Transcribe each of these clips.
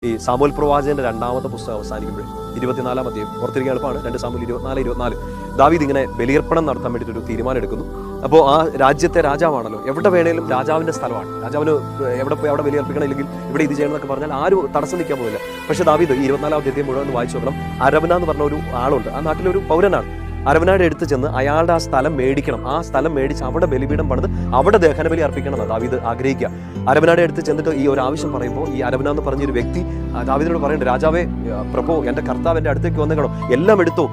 ഈ സാമുവേൽ പ്രവാചകന്റെ രണ്ടാമത്തെ പുസ്തകം അവസാനിക്കുമ്പോൾ 24-ാം അധ്യായം പുറത്തിരിക്കാൻ എളുപ്പമാണ്. 2 സാമുവേൽ 24 ദാവീദ് ഇങ്ങനെ ബലിയർപ്പണം നടത്താൻ വേണ്ടിയിട്ട് ഒരു തീരുമാനം എടുക്കുന്നു. അപ്പോൾ ആ രാജ്യത്തെ രാജാവാണല്ലോ, എവിടെ വേണേലും രാജാവിന്റെ സ്ഥലമാണ്, രാജാവിന് എവിടെ പോയി അവിടെ ബലിയർപ്പിക്കണം, ഇല്ലെങ്കിൽ ഇവിടെ ഇത് ചെയ്യണം എന്നൊക്കെ പറഞ്ഞാൽ ആരും തടസ്സം നിൽക്കാൻ പോകില്ല. പക്ഷേ ദാവീദ് 24-ാം അധ്യായം മുഴുവൻ വായിച്ചു നോക്കണം. അരവന എന്ന് പറഞ്ഞ ഒരു ആളുണ്ട്, ആ നാട്ടിലൊരു പൗരനാണ്. അരവനാട് എടുത്ത് ചെന്ന് അയാളുടെ ആ സ്ഥലം മേടിക്കണം, ആ സ്ഥലം മേടിച്ച് അവിടെ ബലിപീഠം പണിത് അവിടെ ദഹനബലി അർപ്പിക്കണം എന്നാണ് ദാവീദ് ആഗ്രഹിക്കുക. അരവനാട് എടുത്ത് ചെന്നിട്ട് ഈ ഒരു ആവശ്യം പറയുമ്പോൾ ഈ അരവന എന്ന് പറഞ്ഞൊരു വ്യക്തി ദാവീദിനോട് പറയുന്നുണ്ട്, രാജാവേ പ്രഭു, എൻ്റെ കർത്താവ് എൻ്റെ അടുത്തേക്ക് വന്നേക്കണം, എല്ലാം എടുത്തു.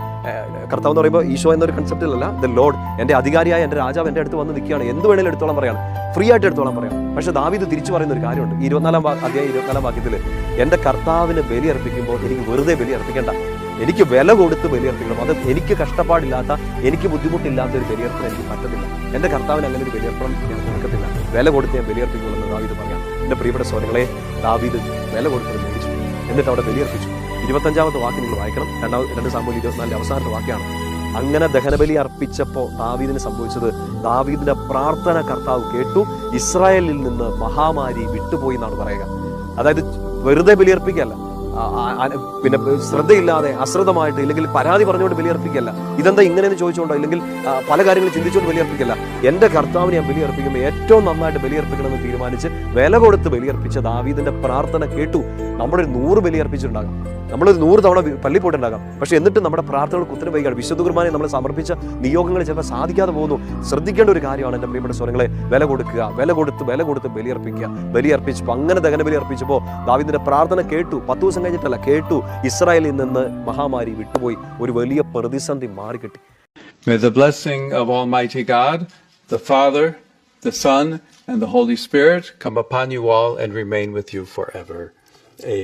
കർത്താവ് എന്ന് പറയുമ്പോൾ ഈശോ എന്നൊരു കൺസെപ്റ്റിലല്ല, ദ ലോഡ്, എൻ്റെ അധികാരിയായ എൻ്റെ രാജാവ് എൻ്റെ അടുത്ത് വന്ന് നിൽക്കുകയാണ്, എന്ത് വേണേലും എടുത്തോളം പറയാണ്, ഫ്രീ ആയിട്ട് എടുത്തോളം പറയാം. പക്ഷേ ദാവീദ് തിരിച്ചു പറയുന്ന ഒരു കാര്യമുണ്ട്. 24-ാം വാക്യത്തിൽ, എൻ്റെ കർത്താവിന് ബലി അർപ്പിക്കുമ്പോൾ എനിക്ക് വെറുതെ ബലി അർപ്പിക്കേണ്ട, എനിക്ക് വില കൊടുത്ത് ബലിയർപ്പിക്കണം. അത് എനിക്ക് കഷ്ടപ്പാടില്ലാത്ത, എനിക്ക് ബുദ്ധിമുട്ടില്ലാത്ത ഒരു ബലിയർപ്പണം എനിക്ക് പറ്റത്തില്ല. എൻ്റെ കർത്താവിന് അങ്ങനെ ഒരു ബലിയർപ്പണം ഞാൻ കൊടുക്കത്തില്ല, വില കൊടുത്ത് ഞാൻ ബലിയർപ്പിക്കുമെന്ന് ദാവീദ് പറയാം. എൻ്റെ പ്രിയപ്പെട്ട സഹോദരങ്ങളെ, ദാവീദ് വില കൊടുത്ത് മേടിച്ചു, എന്നിട്ട് അവിടെ ബലിയർപ്പിച്ചു. 25-ാമത്തെ വാക്ക് നിങ്ങൾ വായിക്കണം. 2 സാമുവേൽ 24 അവസാനത്തെ വാക്യാണ്. അങ്ങനെ ദഹനബലി അർപ്പിച്ചപ്പോൾ ദാവീദിന് സംഭവിച്ചത്, ദാവീദിന്റെ പ്രാർത്ഥന കർത്താവ് കേട്ടു, ഇസ്രായേലിൽ നിന്ന് മഹാമാരി വിട്ടുപോയി എന്നാണ് പറയുക. അതായത് വെറുതെ ബലിയർപ്പിക്കല്ല, പിന്നെ ശ്രദ്ധയില്ലാതെ അശ്രദ്ധമായിട്ട്, ഇല്ലെങ്കിൽ പരാതി പറഞ്ഞുകൊണ്ട് ബലിയർപ്പിക്കല്ല, ഇതെന്താ ഇങ്ങനെയെന്ന് ചോദിച്ചുകൊണ്ടോ, ഇല്ലെങ്കിൽ പല കാര്യങ്ങളും ചിന്തിച്ചുകൊണ്ട് ബലിയർപ്പിക്കല്ല. എൻ്റെ കർത്താവിനെ ഞാൻ ബലിയർപ്പിക്കുമ്പോൾ ഏറ്റവും നന്നായിട്ട് ബലിയർപ്പിക്കണമെന്ന് തീരുമാനിച്ച് വില കൊടുത്ത് ബലിയർപ്പിച്ച ദാവീദിന്റെ പ്രാർത്ഥന കേട്ടു. നമ്മുടെ 100 ബലിയർപ്പിച്ചിട്ടുണ്ടാകാം, നമ്മളൊരു 100 തവണ പള്ളി പോയിട്ടുണ്ടാകാം, പക്ഷെ എന്നിട്ട് നമ്മുടെ പ്രാർത്ഥനകൾക്ക് ഉത്തരം വൈകാണ്. വിശുദ്ധ കുർബാനയെ നമ്മൾ സമർപ്പിച്ച നിയോഗങ്ങൾ ചിലപ്പോൾ സാധിക്കാതെ പോകുന്നു. ശ്രദ്ധിക്കേണ്ട ഒരു കാര്യമാണ് എൻ്റെ പ്രിയപ്പെട്ട സ്വരങ്ങളെ, വില കൊടുക്കുക, വില കൊടുത്ത് ബലിയർപ്പിച്ചപ്പോൾ, അങ്ങനെ ദഹന ബലി അർപ്പിച്ചപ്പോൾ ദാവീദിന്റെ പ്രാർത്ഥന കേട്ടു. 10 ദിവസം കഴിഞ്ഞിട്ടല്ല, കേട്ടു. ഇസ്രായേലിൽ നിന്ന് മഹാമാരി വിട്ടുപോയി, ഒരു വലിയ പ്രതിസന്ധി മാറിക്കിട്ടി. May the blessing of Almighty God, the Father, the Son, and the Holy Spirit come upon you all and remain with you forever. Amen.